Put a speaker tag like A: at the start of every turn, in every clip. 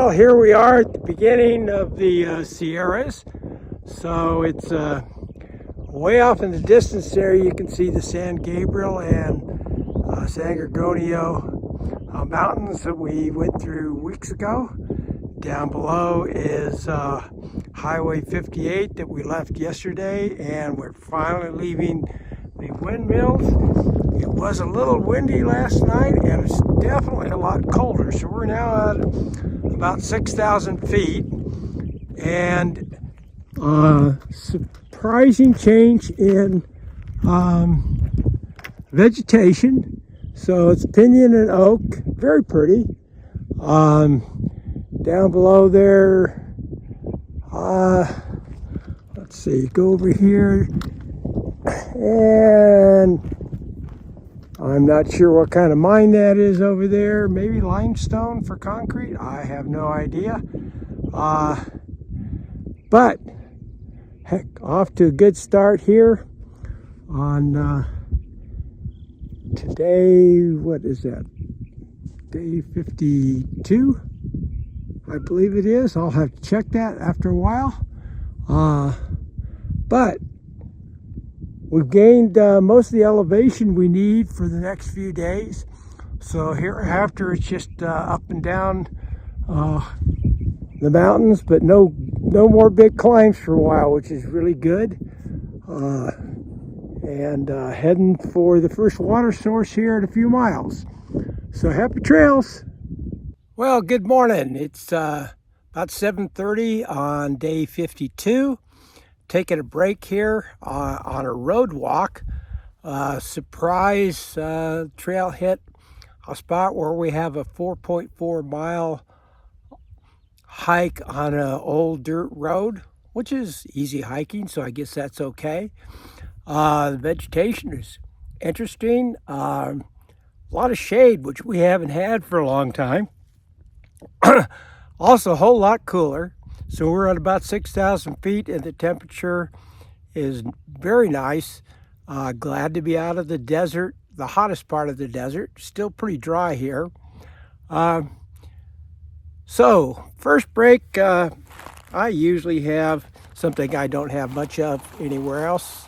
A: Well, here we are at the beginning of the Sierras. So it's way off in the distance there. You can see the San Gabriel and San Gorgonio mountains that we went through weeks ago. Down below is Highway 58 that we left yesterday, and we're finally leaving the windmills. It was a little windy last night, and it's definitely a lot colder. So we're now at about 6,000 feet, and surprising change in vegetation. So it's pinyon and oak, very pretty. Down below there, let's see, go over here, and I'm not sure what kind of mine that is over there. Maybe limestone for concrete? I have no idea. But heck, off to a good start here on today. What is that? Day 52, I believe it is. I'll have to check that after a while. But we've gained most of the elevation we need for the next few days. So hereafter, it's just up and down the mountains, but no more big climbs for a while, which is really good. And heading for the first water source here in a few miles. So happy trails. Well, good morning. It's about 7:30 on day 52. Taking a break here on a road walk. Surprise trail hit a spot where we have a 4.4 mile hike on an old dirt road, which is easy hiking, so I guess that's okay. The vegetation is interesting. A lot of shade, which we haven't had for a long time. Also a whole lot cooler. So we're at about 6,000 feet, and the temperature is very nice. Glad to be out of the desert, the hottest part of the desert. Still pretty dry here. So first break, I usually have something I don't have much of anywhere else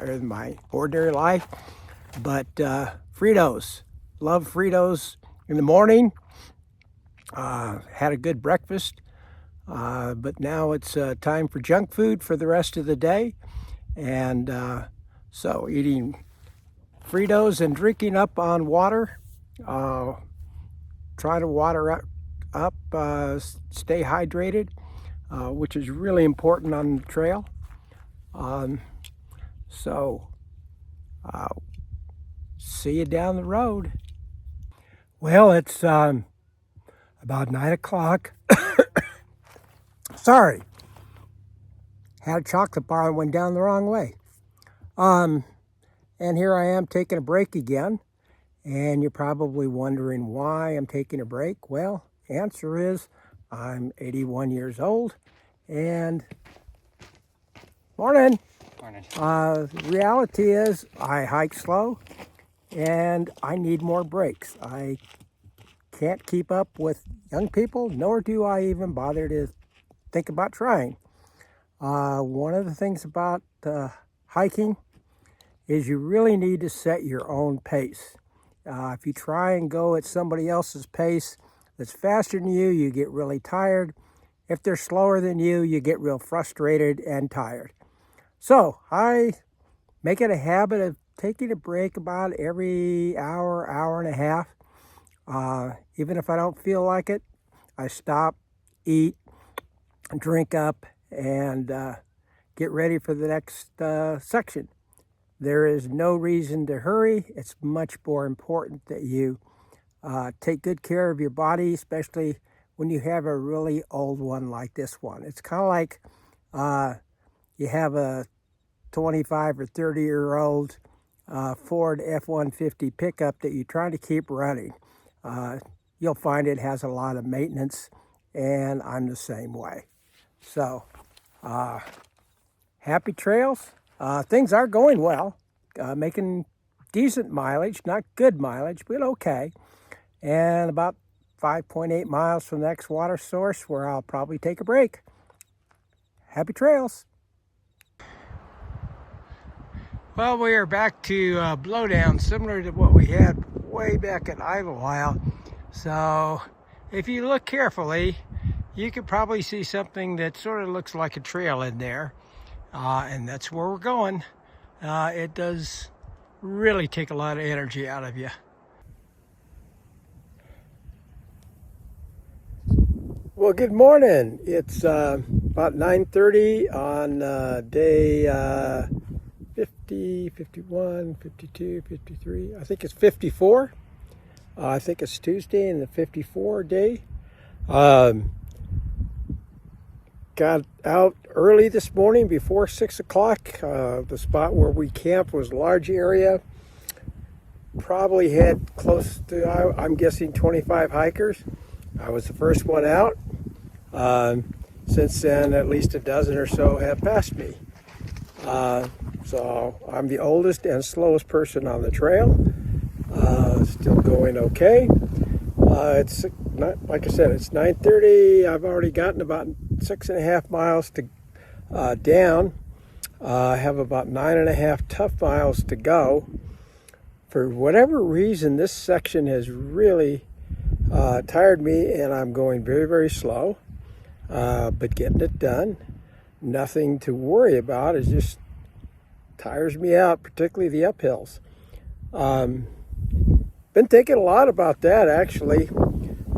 A: in my ordinary life, but Fritos. Love Fritos in the morning. Had a good breakfast. But now it's time for junk food for the rest of the day. And so eating Fritos and drinking up on water. Trying to water up, stay hydrated, which is really important on the trail. So see you down the road. Well, it's about 9 o'clock. Sorry, had a chocolate bar and went down the wrong way. And here I am taking a break again. And you're probably wondering why I'm taking a break. Well, answer is I'm 81 years old, and morning. Reality is I hike slow, and I need more breaks. I can't keep up with young people, nor do I even bother to think about trying. One of the things about hiking is you really need to set your own pace. If you try and go at somebody else's pace that's faster than you, you get really tired. If they're slower than you, you get real frustrated and tired. So I make it a habit of taking a break about every hour, hour and a half. Even if I don't feel like it, I stop, eat, drink up, and get ready for the next section. There is no reason to hurry. It's much more important that you take good care of your body, especially when you have a really old one like this one. It's kind of like you have a 25 or 30-year-old Ford F-150 pickup that you're trying to keep running. You'll find it has a lot of maintenance, and I'm the same way. So, happy trails. Things are going well, making decent mileage, not good mileage, but okay. And about 5.8 miles from the next water source where I'll probably take a break. Happy trails. Well, we are back to blowdown, similar to what we had way back at Idlewild. So if you look carefully, you could probably see something that sort of looks like a trail in there. And that's where we're going. It does really take a lot of energy out of you. Well, good morning. It's about 9:30 on day 50, 51, 52, 53. I think it's 54. I think it's Tuesday and the 54 day. Got out early this morning before 6 o'clock. The spot where we camped was a large area. Probably had close to, I'm guessing, 25 hikers. I was the first one out. Since then, at least a dozen or so have passed me. So I'm the oldest and slowest person on the trail. Still going okay. It's not, like I said, it's 9:30. I've already gotten about 6.5 miles to down. I have about 9.5 tough miles to go. For whatever reason, this section has really tired me, and I'm going very, very slow, but getting it done. Nothing to worry about. It just tires me out, particularly the uphills. Been thinking a lot about that, actually,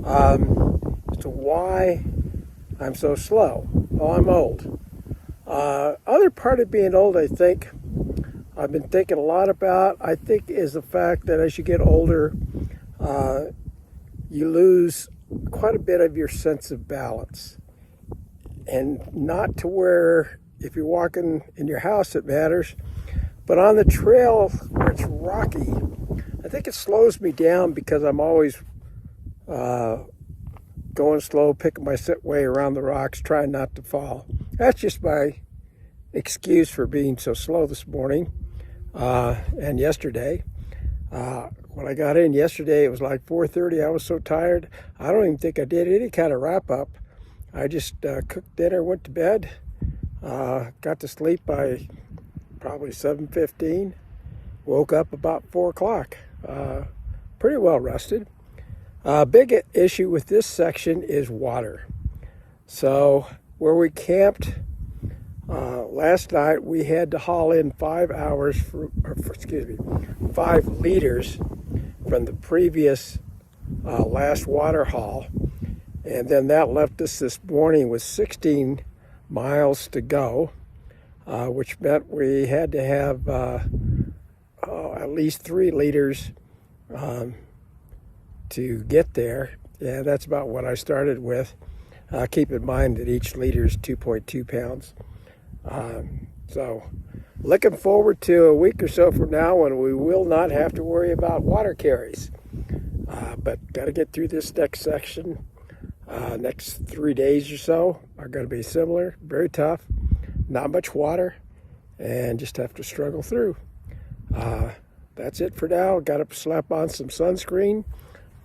A: as to why I'm so slow. Oh, I'm old. Other part of being old, I think, I've been thinking a lot about, I think, is the fact that as you get older, you lose quite a bit of your sense of balance. And not to where, if you're walking in your house, it matters, but on the trail where it's rocky, I think it slows me down because I'm always going slow, picking my way around the rocks, trying not to fall. That's just my excuse for being so slow this morning and yesterday. When I got in yesterday, it was like 4:30. I was so tired. I don't even think I did any kind of wrap up. I just cooked dinner, went to bed, got to sleep by probably 7:15. Woke up about 4 o'clock. Pretty well rested. Big issue with this section is water. So where we camped last night, we had to haul in 5 liters from the previous last water haul. And then that left us this morning with 16 miles to go, which meant we had to have at least 3 liters to get there. Yeah, that's about what I started with. Keep in mind that each liter is 2.2 pounds. So looking forward to a week or so from now when we will not have to worry about water carries. But got to get through this next section. Next 3 days or so are going to be similar, very tough, not much water, and just have to struggle through. That's it for now. Got to slap on some sunscreen,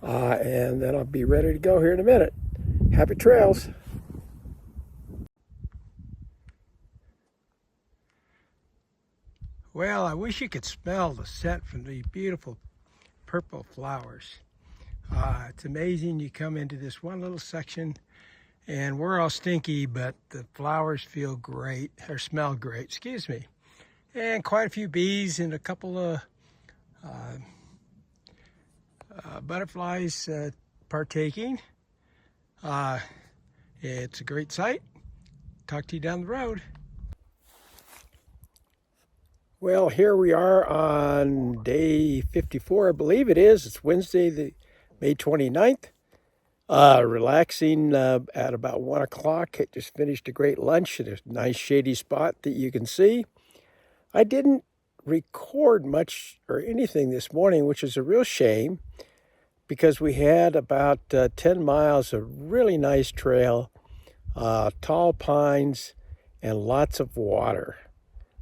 A: and then I'll be ready to go here in a minute. Happy trails. Well, I wish you could smell the scent from the beautiful purple flowers. It's amazing. You come into this one little section and we're all stinky, but the flowers feel great, or smell great, excuse me. And quite a few bees and a couple of butterflies partaking. It's a great sight. Talk to you down the road. Well, here we are on day 54, I believe it is. It's Wednesday, May 29th. Relaxing at about 1 o'clock. Just finished a great lunch at a nice shady spot that you can see. I didn't record much or anything this morning, which is a real shame, because we had about 10 miles of really nice trail, tall pines, and lots of water.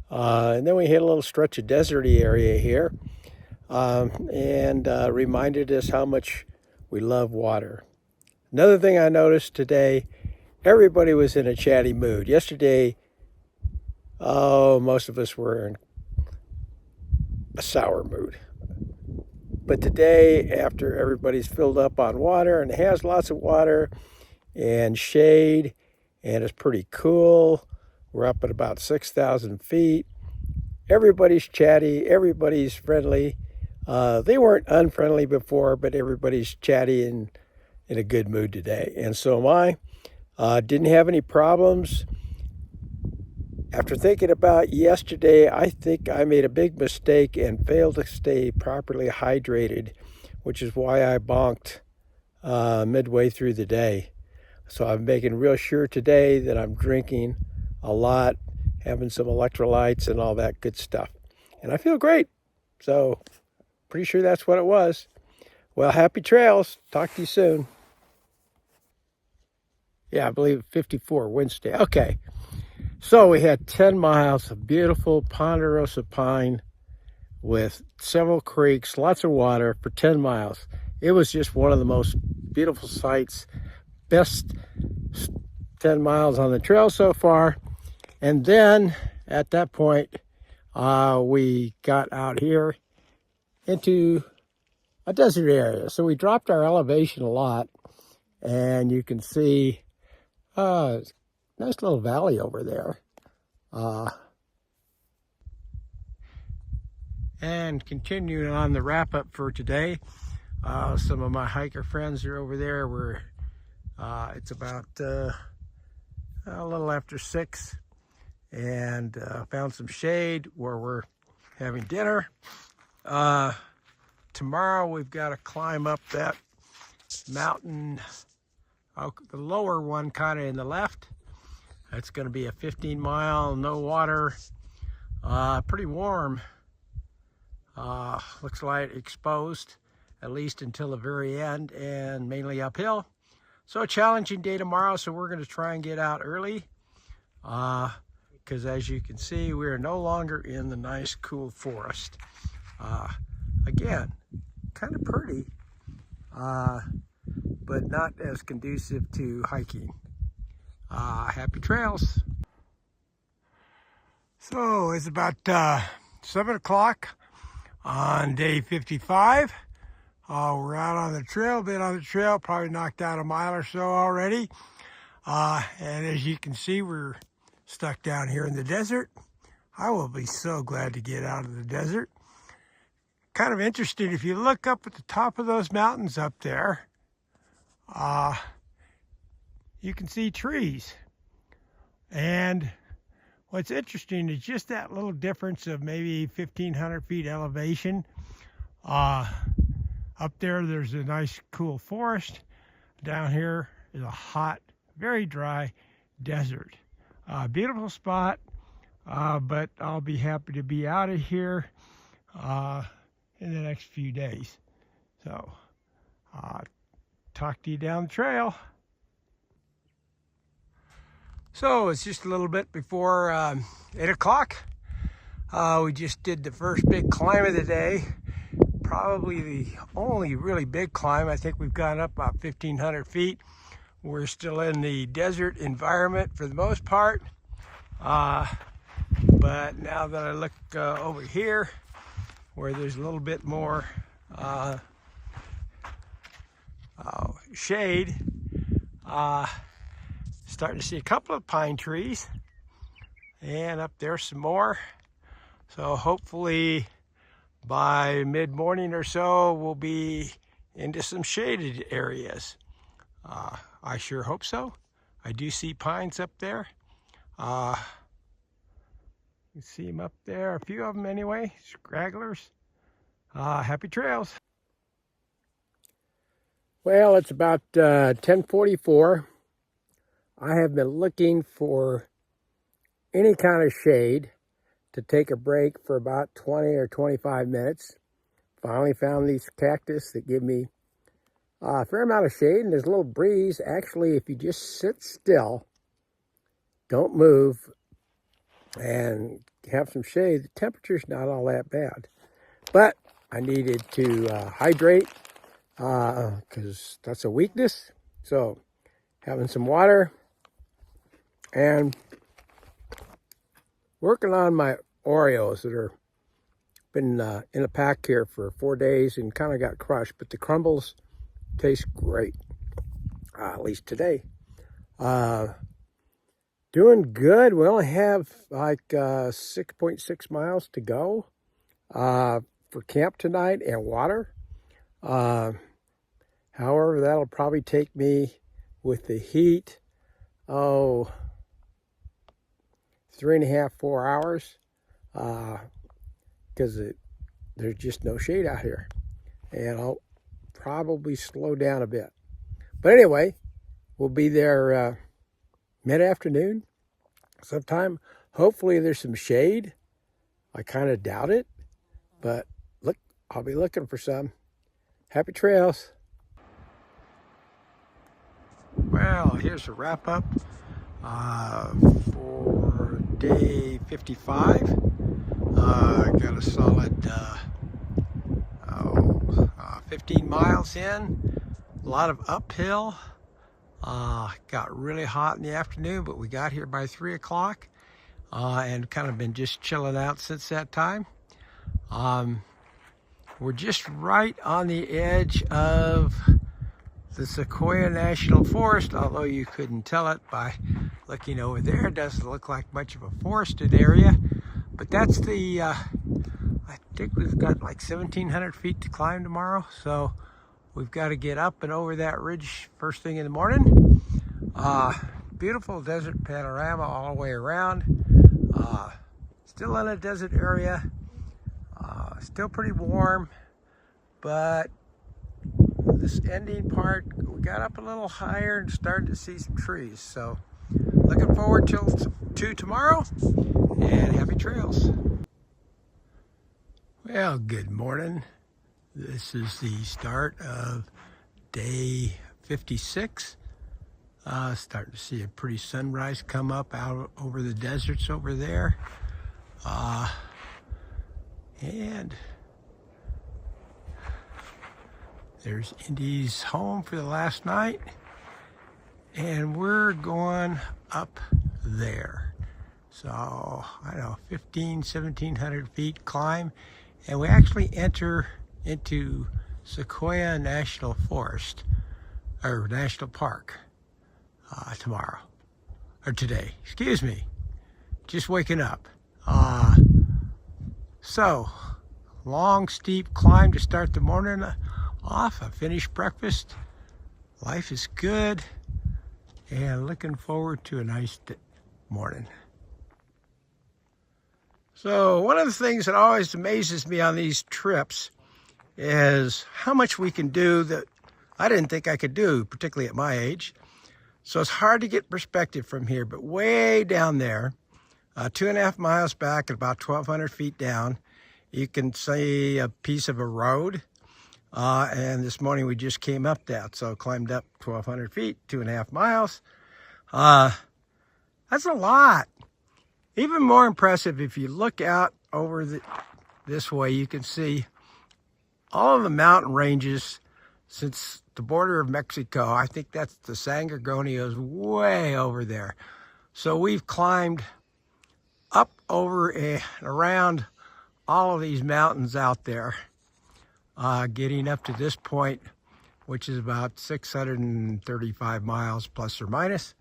A: And then we hit a little stretch of deserty area here, and reminded us how much we love water. Another thing I noticed today, everybody was in a chatty mood. Yesterday, most of us were in a sour mood. But today, after everybody's filled up on water and has lots of water and shade, and it's pretty cool, we're up at about 6,000 feet. Everybody's chatty, everybody's friendly. They weren't unfriendly before, but everybody's chatty and in a good mood today. And so am I. Didn't have any problems. After thinking about yesterday, I think I made a big mistake and failed to stay properly hydrated, which is why I bonked midway through the day. So I'm making real sure today that I'm drinking a lot, having some electrolytes and all that good stuff. And I feel great. So pretty sure that's what it was. Well, happy trails. Talk to you soon. Yeah, I believe 54 Wednesday. Okay. So we had 10 miles of beautiful ponderosa pine with several creeks, lots of water for 10 miles. It was just one of the most beautiful sights. Best 10 miles on the trail so far. And then at that point, we got out here into a desert area. So we dropped our elevation a lot, and you can see nice little valley over there. And continuing on the wrap up for today, some of my hiker friends are over there. It's about a little after 6, and found some shade where we're having dinner. Tomorrow we've got to climb up that mountain, the lower one kind of in the left. It's going to be a 15-mile, no water, pretty warm. Looks like exposed, at least until the very end, and mainly uphill. So a challenging day tomorrow, so we're going to try and get out early. Because as you can see, we are no longer in the nice, cool forest. Again, kind of pretty, but not as conducive to hiking. Happy trails. So it's about 7 o'clock on day 55. We're out on the trail, been on the trail, probably knocked out a mile or so already. And as you can see, we're stuck down here in the desert. I will be so glad to get out of the desert. Kind of interesting, if you look up at the top of those mountains up there, you can see trees. And what's interesting is just that little difference of maybe 1,500 feet elevation. Up there, there's a nice cool forest. Down here is a hot, very dry desert. Beautiful spot, but I'll be happy to be out of here in the next few days. So, talk to you down the trail. So it's just a little bit before 8 o'clock. We just did the first big climb of the day. Probably the only really big climb. I think we've gone up about 1,500 feet. We're still in the desert environment for the most part. But now that I look over here, where there's a little bit more shade, starting to see a couple of pine trees, and up there some more. So hopefully by mid-morning or so, we'll be into some shaded areas. I sure hope so. I do see pines up there. You see them up there, a few of them anyway, stragglers. Happy trails. Well, it's about 10:44. I have been looking for any kind of shade to take a break for about 20 or 25 minutes. Finally found these cactus that give me a fair amount of shade, and there's a little breeze. Actually, if you just sit still, don't move, and have some shade, the temperature's not all that bad. But I needed to hydrate because that's a weakness. So, having some water and working on my Oreos that are been in a pack here for 4 days and kind of got crushed, but the crumbles taste great, at least today. Doing good. We only have like 6.6 miles to go for camp tonight and water. However, that'll probably take me with the heat, 3.5, 4 hours, because there's just no shade out here. And I'll probably slow down a bit. But anyway, we'll be there mid-afternoon sometime. Hopefully there's some shade. I kind of doubt it, but look, I'll be looking for some. Happy trails. Well, here's a wrap up for day 55. Got a solid 15 miles in, a lot of uphill. Got really hot in the afternoon, but we got here by 3 o'clock and kind of been just chilling out since that time. We're just right on the edge of the Sequoia National Forest, although you couldn't tell it by looking over there. It doesn't look like much of a forested area, but that's the, I think we've got like 1,700 feet to climb tomorrow, so we've got to get up and over that ridge first thing in the morning. Beautiful desert panorama all the way around. Still in a desert area, still pretty warm, but this ending part, we got up a little higher and started to see some trees. So looking forward to tomorrow, and happy trails. Well, good morning. This is the start of day 56. Starting to see a pretty sunrise come up out over the deserts over there. And there's Indy's home for the last night. And we're going up there. So, I don't know, 1,700 feet climb. And we actually enter into Sequoia National Forest, or National Park, tomorrow, or today, excuse me, just waking up. So, long, steep climb to start the morning off. I finished breakfast. Life is good, and looking forward to a nice morning. So, one of the things that always amazes me on these trips is how much we can do that I didn't think I could do, particularly at my age. So it's hard to get perspective from here, but way down there, 2.5 miles back at about 1,200 feet down, you can see a piece of a road. And this morning we just came up that, so climbed up 1,200 feet, 2.5 miles. That's a lot. Even more impressive, if you look out over this way, you can see all of the mountain ranges since the border of Mexico. I think that's the San Gorgonios way over there. So we've climbed up over and around all of these mountains out there, getting up to this point, which is about 635 miles plus or minus.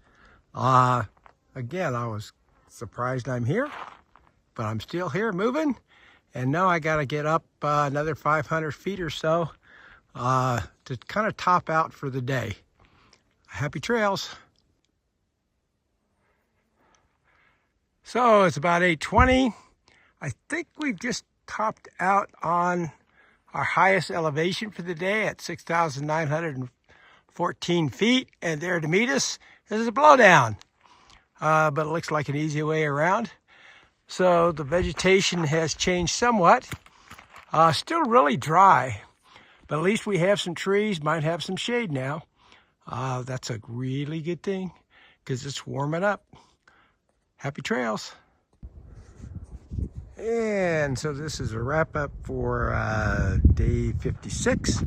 A: Again, I was surprised I'm here, but I'm still here moving. And now I got to get up another 500 feet or so to kind of top out for the day. Happy trails. So it's about 8:20. I think we've just topped out on our highest elevation for the day at 6,914 feet. And there to meet us is a blowdown. But it looks like an easy way around. So the vegetation has changed somewhat. Still really dry, but at least we have some trees, might have some shade now. That's a really good thing because it's warming up. Happy trails. And so this is a wrap up for day 56.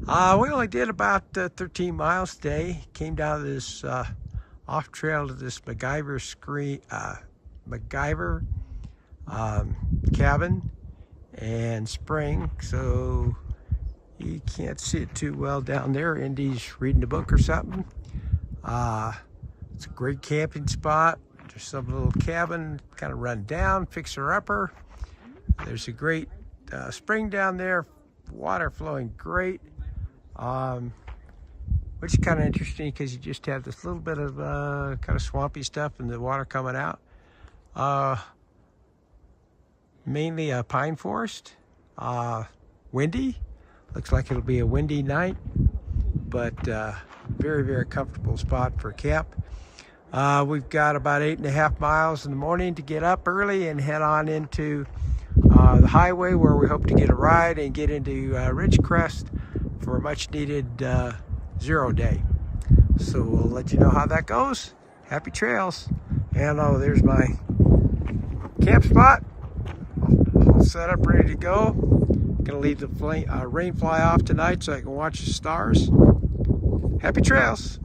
A: We only did about 13 miles today. Came down this off trail to this MacGyver cabin and spring. So you can't see it too well down there. Indy's reading a book or something. It's a great camping spot. There's some little cabin, kind of run down, fixer-upper. There's a great spring down there, water flowing great, which is kind of interesting because you just have this little bit of kind of swampy stuff and the water coming out. Mainly a pine forest, windy. Looks like it'll be a windy night, but very, very comfortable spot for camp. We've got about 8.5 miles in the morning to get up early and head on into the highway, where we hope to get a ride and get into Ridgecrest for a much needed 0 day. So we'll let you know how that goes. Happy trails. And oh, there's my camp spot. All set up, ready to go. Gonna leave the rain fly off tonight so I can watch the stars. Happy trails.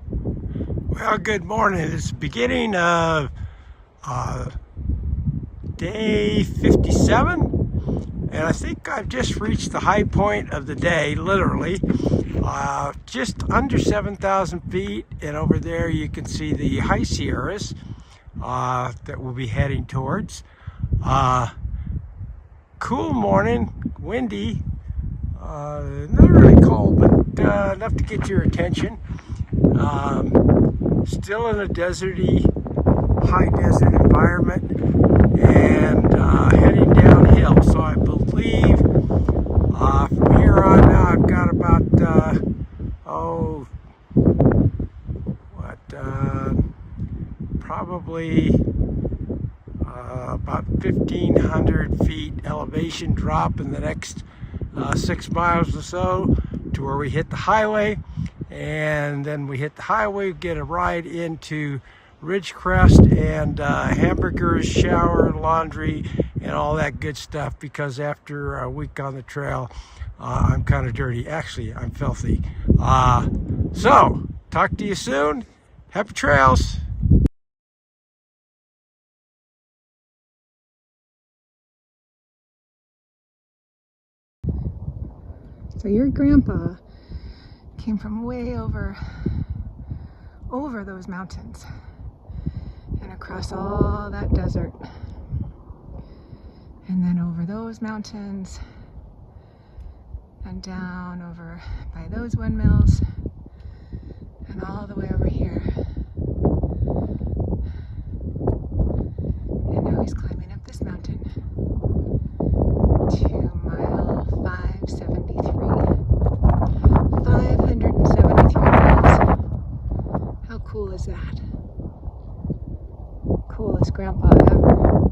A: Well, good morning. It's the beginning of day 57, and I think I've just reached the high point of the day, literally. Just under 7,000 feet, and over there you can see the High Sierras that we'll be heading towards. Cool morning, windy, not really cold, but enough to get your attention. Still in a deserty, high desert environment, and heading downhill. So I believe from here on now I've got about probably about 1,500 feet elevation drop in the next 6 miles or so to where we hit the highway. And then we hit the highway, get a ride into Ridgecrest, and hamburgers, shower, laundry, and all that good stuff, because after a week on the trail, I'm kind of dirty. Actually, I'm filthy. So, talk to you soon. Happy trails.
B: So your grandpa came from way over those mountains and across all that desert, and then over those mountains and down over by those windmills and all the way over here, and now he's climbing up this mountain to mile 573. 573 miles. How cool is that? Coolest grandpa ever.